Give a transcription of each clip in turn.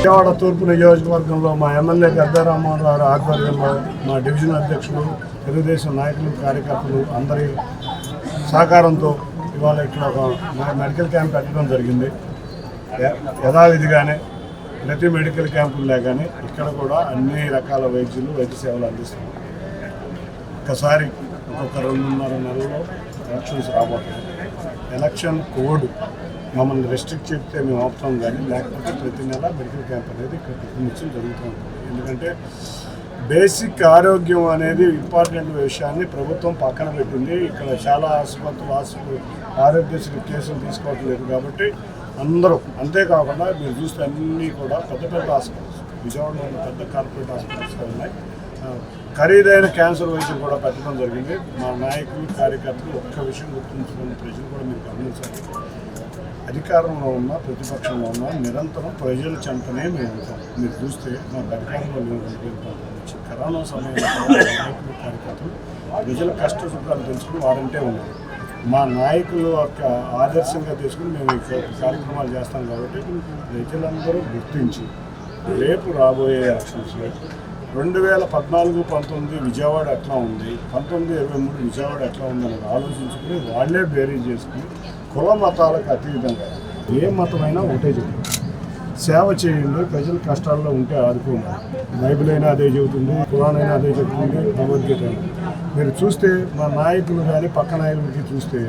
విజయవాడ తూర్పు నియోజకవర్గంలో మా ఎమ్మెల్యే గద్దా రామ్మోహన్ రావు ఆధ్వర్యంలో మా డివిజన్ అధ్యక్షులు తెలుగుదేశం నాయకులు కార్యకర్తలు అందరి సహకారంతో ఇవాళ ఇక్కడ ఒక మెడికల్ క్యాంప్ పెట్టడం జరిగింది. యథావిధిగానే ప్రతి మెడికల్ క్యాంపుల్లో కానీ ఇక్కడ కూడా అన్ని రకాల వైద్య సేవలు అందిస్తున్నాం. ఒక్కసారి ఇంకొక 2.5 నెలల్లో ఎలక్షన్స్ రాబోతున్నాయి. ఎలక్షన్ కోడ్ మమ్మల్ని రెస్ట్రిక్ట్ చెప్తే మేము ఆపుతాం, కానీ లేకపోతే ప్రతి నెల మెడికల్ క్యాంప్ అనేది ఇక్కడ ప్రతినిత్యం జరుగుతూ ఉంటుంది. ఎందుకంటే బేసిక్ ఆరోగ్యం అనేది ఇంపార్టెంట్ విషయాన్ని ప్రభుత్వం పక్కన పెట్టింది. ఇక్కడ చాలా ఆసుపత్రులు ఆరోగ్యశ్రీ కేసులు తీసుకోవట్లేదు కాబట్టి అందరూ, అంతేకాకుండా మీరు చూస్తే అన్నీ కూడా పెద్ద పెద్ద హాస్పిటల్స్, విజయవాడలో పెద్ద కార్పొరేట్ హాస్పిటల్స్ ఉన్నాయి. ఖరీదైన క్యాన్సర్ వైద్యం కూడా పెట్టడం జరిగింది. మా నాయకులు కార్యకర్తలు ఒక్క విషయం గుర్తుంచుకున్న ప్రజలు కూడా మీరు గమనించాలి. అధికారంలో ఉన్న ప్రతిపక్షంలో ఉన్న నిరంతరం ప్రజల చెంతనే మేము ఉంటాం. మీరు చూస్తే మాకు అధికారంలో మేము కరోనా సమయంలో నాయకులు కార్యకర్తలు ప్రజల కష్ట సుఖాలు తెలుసుకుని వారంటే ఉన్నారు. మా నాయకులు యొక్క ఆదర్శంగా తీసుకుని మేము ఈ కార్యక్రమాలు చేస్తాం కాబట్టి ప్రజలందరూ గుర్తించి రేపు రాబోయే ఎలక్షన్స్లో 2014-19 విజయవాడ ఎట్లా ఉంది, 19-23 విజయవాడ ఎట్లా ఉందని ఆలోచించుకుని వాళ్ళే బేరీ చేసుకుని కుల మతాలకు అతీతంగా ఏ మతమైనా ఒకటే చెప్తుంది, సేవ చేయండి, ప్రజల కష్టాల్లో ఉంటే ఆదుకోండి. బైబిల్ అయినా అదే చెబుతుంది, ఖురాన్ అయినా అదే చెబుతుంది, భగవద్గీత అయినా. మీరు చూస్తే మా నాయకులు కానీ పక్క నాయకులకి చూస్తే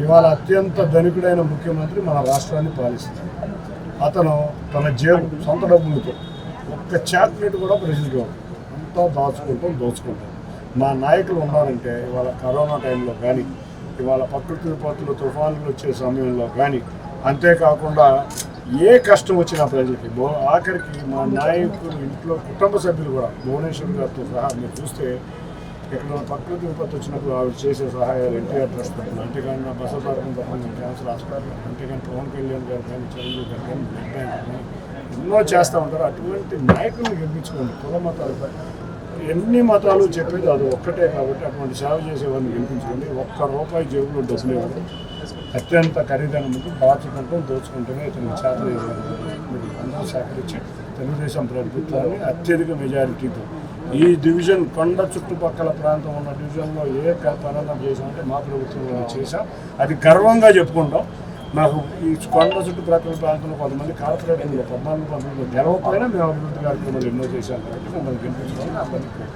ఇవాళ అత్యంత ధనికుడైన ముఖ్యమంత్రి మన రాష్ట్రాన్ని పాలిస్తారు. అతను తన జేబు సొంత డబ్బులతో ఒక్క చాక్లెట్ కూడా ప్రజలకు అంతా దోచుకుంటాం. మా నాయకులు ఉన్నారంటే ఇవాళ కరోనా టైంలో కానీ, ఇవాళ ప్రకృతి విపత్తులు తుఫానులు వచ్చే సమయంలో కానీ, అంతేకాకుండా ఏ కష్టం వచ్చినా ప్రజలకి ఆఖరికి మా నాయకులు ఇంట్లో కుటుంబ సభ్యులు కూడా భువనేశ్వర్ గారితో సహా మీరు చూస్తే ఇక్కడ ప్రకృతి విపత్తు వచ్చినప్పుడు ఆవిడ చేసే సహాయాలు ఎన్టీఆర్ ట్రస్ట్ పెట్టిన, అంతేకాకుండా బసవతారకం తప్పని క్యాన్సర్ హాస్పిటల్, అంతేకాని పవన్ కళ్యాణ్ గారు కానీ, చిరంజీవి గారు కానీ, బ్లడ్ బ్యాంక్ కానీ ఎన్నో చేస్తూ ఉంటారు. అటువంటి నాయకులను గెలిపించుకోండి. కుల మతాలు ఎన్ని మతాలు చెప్పేది అది ఒక్కటే కాబట్టి అటువంటి సేవ చేసేవారిని గెలిపించుకోండి. ₹1 జేబులో డబ్బులు ఇవ్వడం, అత్యంత ఖరీదైన ముందు దోచుకుంటూనే ఇతనికి చేతలు మీరు అందరూ సేకరించి తెలుగుదేశం ప్రభుత్వాన్ని అత్యధిక మెజారిటీతో ఈ డివిజన్ కొండ చుట్టుపక్కల ప్రాంతం ఉన్న డివిజన్లో ఏ పనులు చేసామంటే మా ప్రభుత్వంలో చేసాం. అది గర్వంగా చెప్పుకుంటాం. నాకు ఈ కొండ చుట్టుప్రక్కల ప్రాంతంలో కొంతమంది కార్పొరేటర్లు 14-15 గెలవకపోయినా మేము అభివృద్ధి కార్యక్రమాలు ఎన్నో చేశాం కాబట్టి మమ్మల్ని గెలిపించుకోవాలని అందరికీ